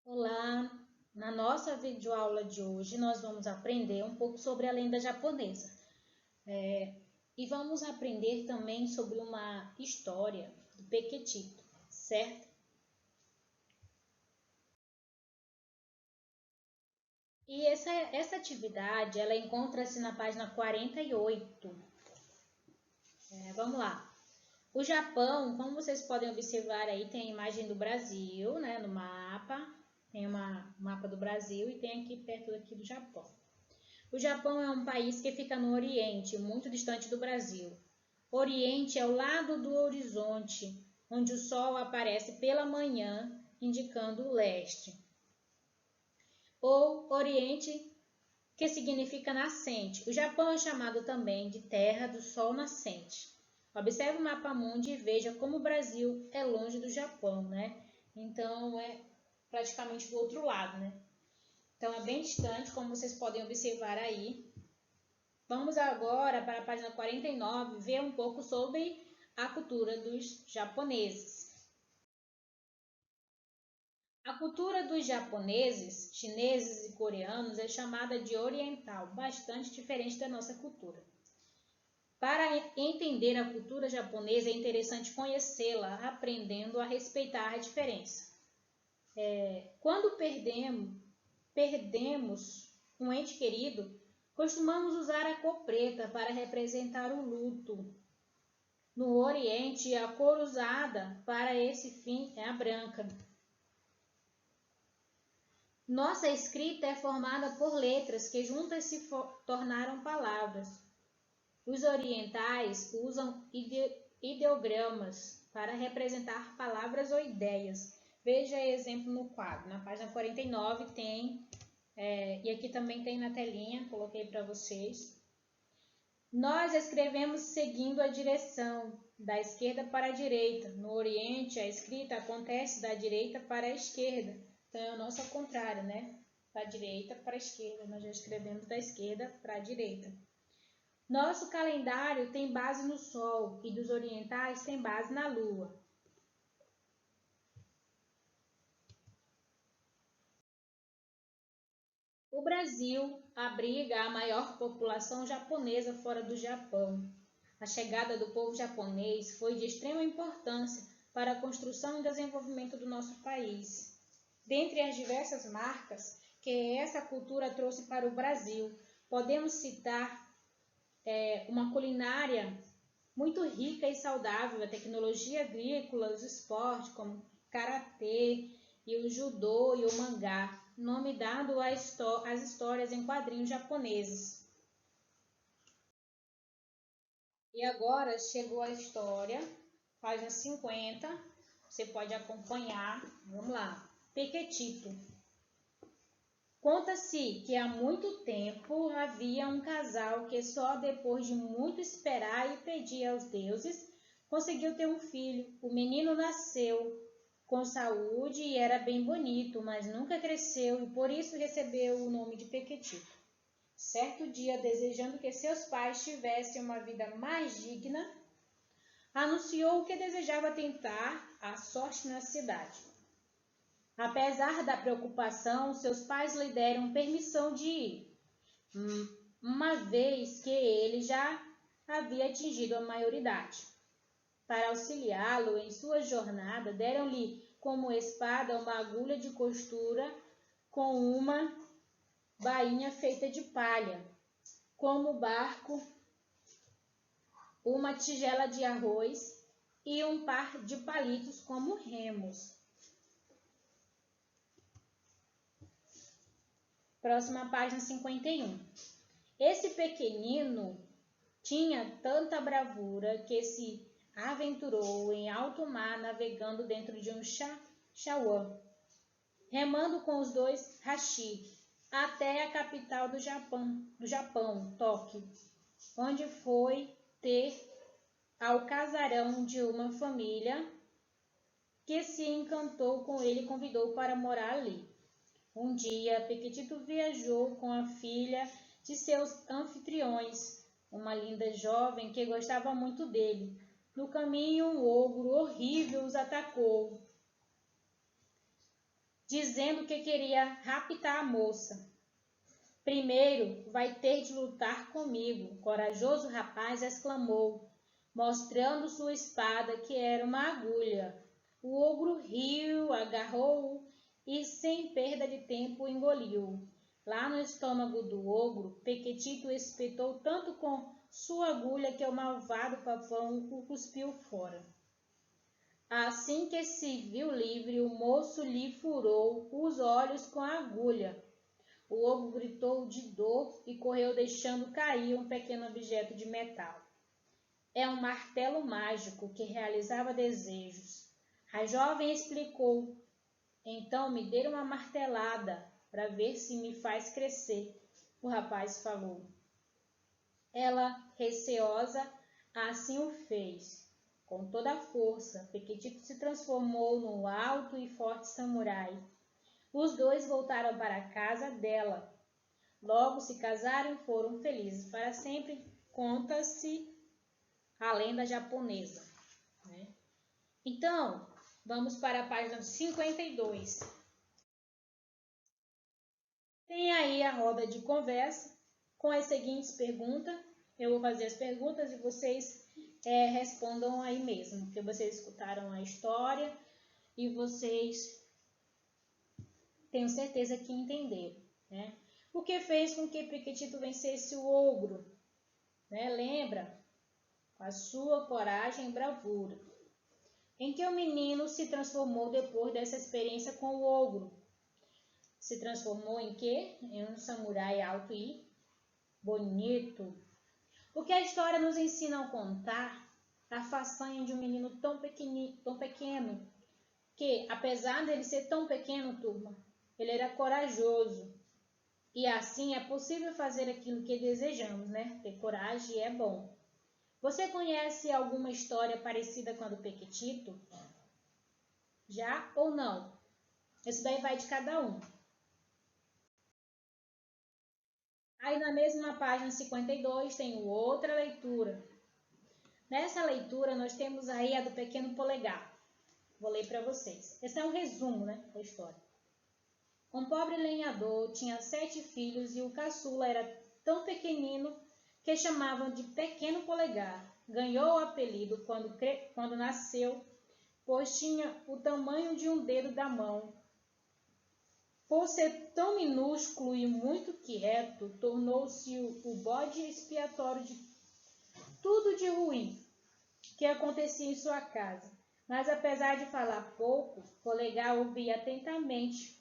Olá! Na nossa videoaula de hoje, nós vamos aprender um pouco sobre a lenda japonesa. E vamos aprender também sobre uma história do Pequetito, certo? E essa atividade, ela encontra-se na página 48. Vamos lá. O Japão, como vocês podem observar aí, tem a imagem do Brasil, né, no mapa. Tem um mapa do Brasil e tem aqui perto daqui do Japão. O Japão é um país que fica no Oriente, muito distante do Brasil. Oriente é o lado do horizonte, onde o Sol aparece pela manhã, indicando o leste. Ou Oriente, que significa nascente. O Japão é chamado também de terra do Sol nascente. Observe o mapa mundi e veja como o Brasil é longe do Japão, né? Então, é praticamente do outro lado, né? Então, é bem distante, como vocês podem observar aí. Vamos agora para a página 49 ver um pouco sobre a cultura dos japoneses. A cultura dos japoneses, chineses e coreanos é chamada de oriental, bastante diferente da nossa cultura. Para entender a cultura japonesa é interessante conhecê-la, aprendendo a respeitar a diferença. Quando perdemos um ente querido, costumamos usar a cor preta para representar o luto. No Oriente, a cor usada para esse fim é a branca. Nossa escrita é formada por letras que juntas se tornaram palavras. Os orientais usam ideogramas para representar palavras ou ideias. Veja exemplo no quadro. Na página 49 tem, e aqui também tem na telinha, coloquei para vocês. Nós escrevemos seguindo a direção da esquerda para a direita. No Oriente, a escrita acontece da direita para a esquerda. Então, é o nosso ao contrário, né? Da direita para a esquerda. Nós já escrevemos da esquerda para a direita. Nosso calendário tem base no Sol e dos orientais tem base na Lua. O Brasil abriga a maior população japonesa fora do Japão. A chegada do povo japonês foi de extrema importância para a construção e desenvolvimento do nosso país. Dentre as diversas marcas que essa cultura trouxe para o Brasil, podemos citar uma culinária muito rica e saudável, a tecnologia agrícola, os esportes como karatê e o judô e o mangá, nome dado às histórias em quadrinhos japoneses. E agora chegou a história, página 50, você pode acompanhar. Vamos lá. Pequetito. Conta-se que há muito tempo havia um casal que só depois de muito esperar e pedir aos deuses, conseguiu ter um filho. O menino nasceu com saúde e era bem bonito, mas nunca cresceu e por isso recebeu o nome de Pequetito. Certo dia, desejando que seus pais tivessem uma vida mais digna, anunciou que desejava tentar a sorte na cidade. Apesar da preocupação, seus pais lhe deram permissão de ir, uma vez que ele já havia atingido a maioridade. Para auxiliá-lo em sua jornada, deram-lhe como espada uma agulha de costura com uma bainha feita de palha, como barco, uma tigela de arroz e um par de palitos como remos. Próxima página 51. Esse pequenino tinha tanta bravura que se aventurou em alto mar navegando dentro de um chauã, remando com os dois hashi, até a capital do Japão, Tóquio, onde foi ter ao casarão de uma família que se encantou com ele e convidou para morar ali. Um dia, Pequetito viajou com a filha de seus anfitriões, uma linda jovem que gostava muito dele. No caminho, um ogro horrível os atacou, dizendo que queria raptar a moça. Primeiro vai ter de lutar comigo, o corajoso rapaz exclamou, mostrando sua espada, que era uma agulha. O ogro riu, agarrou-o e, sem perda de tempo, o engoliu. Lá no estômago do ogro, Pequetito espetou tanto com sua agulha que o malvado pavão o cuspiu fora. Assim que se viu livre, o moço lhe furou os olhos com a agulha. O ogro gritou de dor e correu deixando cair um pequeno objeto de metal. É um martelo mágico que realizava desejos. A jovem explicou. Então me dê uma martelada para ver se me faz crescer, o rapaz falou. Ela, receosa, assim o fez. Com toda a força, Pequetito se transformou num alto e forte samurai. Os dois voltaram para a casa dela. Logo se casaram e foram felizes para sempre. Conta-se a lenda japonesa, né? Então, vamos para a página 52. Tem aí a roda de conversa com as seguintes perguntas. Eu vou fazer as perguntas e vocês respondam aí mesmo, porque vocês escutaram a história e vocês tenho certeza que entenderam, né? O que fez com que Pequetito vencesse o ogro, né? Lembra? Com a sua coragem e bravura. Em que o menino se transformou depois dessa experiência com o ogro? Se transformou em quê? Em um samurai alto e bonito. O que a história nos ensina ao contar a façanha de um menino tão pequeno, que, apesar dele ser tão pequeno, turma, ele era corajoso. E assim é possível fazer aquilo que desejamos, né? Ter coragem é bom. Você conhece alguma história parecida com a do Pequetito? Já ou não? Isso daí vai de cada um. Aí na mesma página 52 tem outra leitura. Nessa leitura nós temos aí a do pequeno polegar. Vou ler para vocês. Esse é um resumo, né, da história. Um pobre lenhador tinha 7 filhos e o caçula era tão pequenino que chamavam de pequeno polegar. Ganhou o apelido quando nasceu, pois tinha o tamanho de um dedo da mão. Por ser tão minúsculo e muito quieto, tornou-se o bode expiatório de tudo de ruim que acontecia em sua casa. Mas apesar de falar pouco, Polegar ouvia atentamente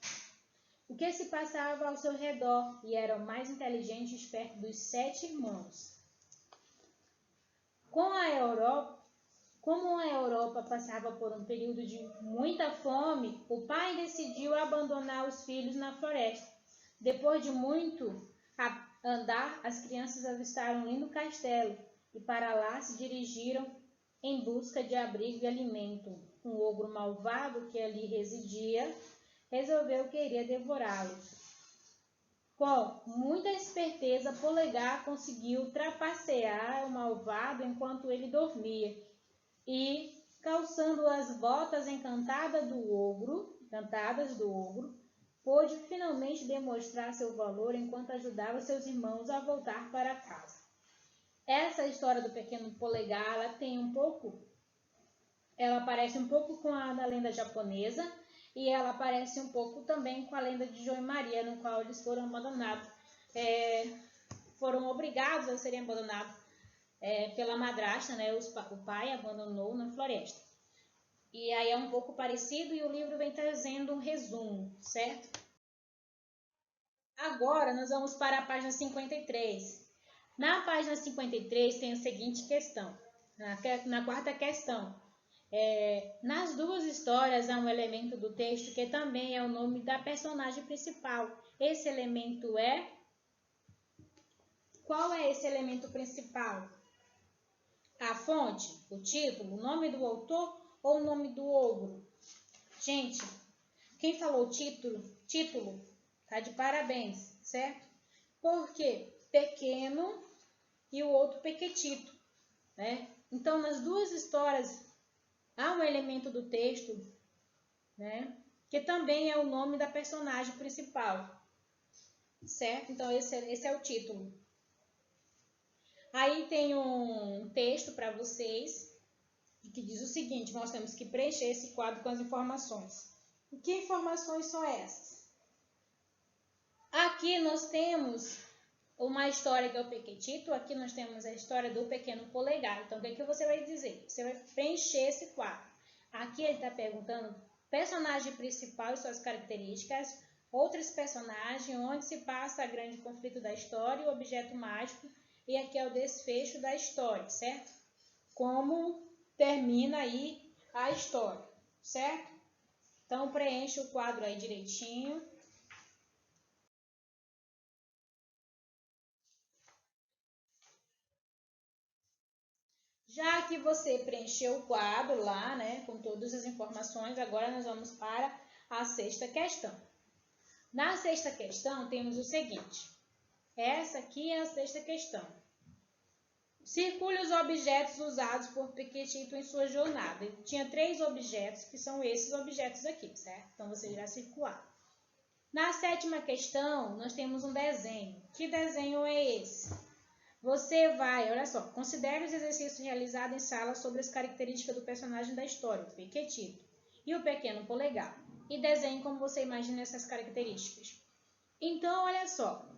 o que se passava ao seu redor e era o mais inteligente e esperto dos 7 irmãos. Como a Europa passava por um período de muita fome, o pai decidiu abandonar os filhos na floresta. Depois de muito andar, as crianças avistaram um lindo castelo e para lá se dirigiram em busca de abrigo e alimento. Um ogro malvado que ali residia resolveu que iria devorá-los. Com muita esperteza, Polegar conseguiu trapacear o malvado enquanto ele dormia e, calçando as botas encantadas do ogro, pôde finalmente demonstrar seu valor enquanto ajudava seus irmãos a voltar para casa. Essa história do pequeno Polegar, ela parece um pouco com a da lenda japonesa e ela parece um pouco também com a lenda de João e Maria, no qual eles foram abandonados, foram obrigados a serem abandonados pela madrasta, né? O pai abandonou na floresta. E aí é um pouco parecido e o livro vem trazendo um resumo, certo? Agora nós vamos para a página 53. Na página 53 tem a seguinte questão, na quarta questão. Nas duas histórias há um elemento do texto que também é o nome da personagem principal. Esse elemento é... Qual é esse elemento principal? A fonte, o título, o nome do autor ou o nome do ogro? Gente, quem falou título, tá de parabéns, certo? Porque pequeno e o outro Pequetito, né? Então, nas duas histórias há um elemento do texto, né, que também é o nome da personagem principal, certo? Então, esse é o título. Aí tem um texto para vocês, que diz o seguinte: nós temos que preencher esse quadro com as informações. E que informações são essas? Aqui nós temos uma história que é o Pequetito, aqui nós temos a história do Pequeno Polegar. Então, o que você vai dizer? Você vai preencher esse quadro. Aqui ele está perguntando personagem principal e suas características, outros personagens, onde se passa o grande conflito da história e o objeto mágico, e aqui é o desfecho da história, certo? Como termina aí a história, certo? Então, preencha o quadro aí direitinho. Já que você preencheu o quadro lá, né, com todas as informações, agora nós vamos para a sexta questão. Na sexta questão, temos o seguinte. Essa aqui é a sexta questão. Circule os objetos usados por Pequetito em sua jornada. Ele tinha 3 objetos, que são esses objetos aqui, certo? Então, você irá circular. Na sétima questão, nós temos um desenho. Que desenho é esse? Você vai, olha só, considere os exercícios realizados em sala sobre as características do personagem da história, o Pequetito, e o Pequeno Polegar, e desenhe como você imagina essas características. Então, olha só,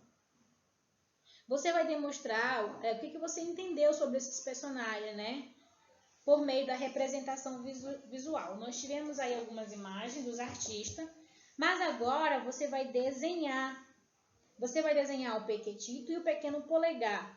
você vai demonstrar o que você entendeu sobre esses personagens, né? Por meio da representação visual. Nós tivemos aí algumas imagens dos artistas, mas agora você vai desenhar. Você vai desenhar o Pequetito e o Pequeno Polegar.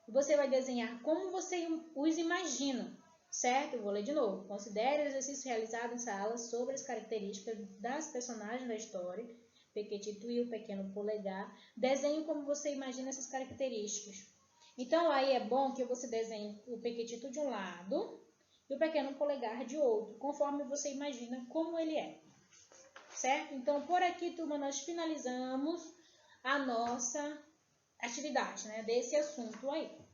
Você vai desenhar como você os imagina, certo? Eu vou ler de novo. Considere o exercício realizado em sala sobre as características das personagens da história, Pequetito e o Pequeno Polegar. Desenhe como você imagina essas características. Então, aí é bom que você desenhe o Pequetito de um lado e o Pequeno Polegar de outro, conforme você imagina como ele é, certo? Então, por aqui, turma, nós finalizamos a nossa atividade, né, desse assunto aí.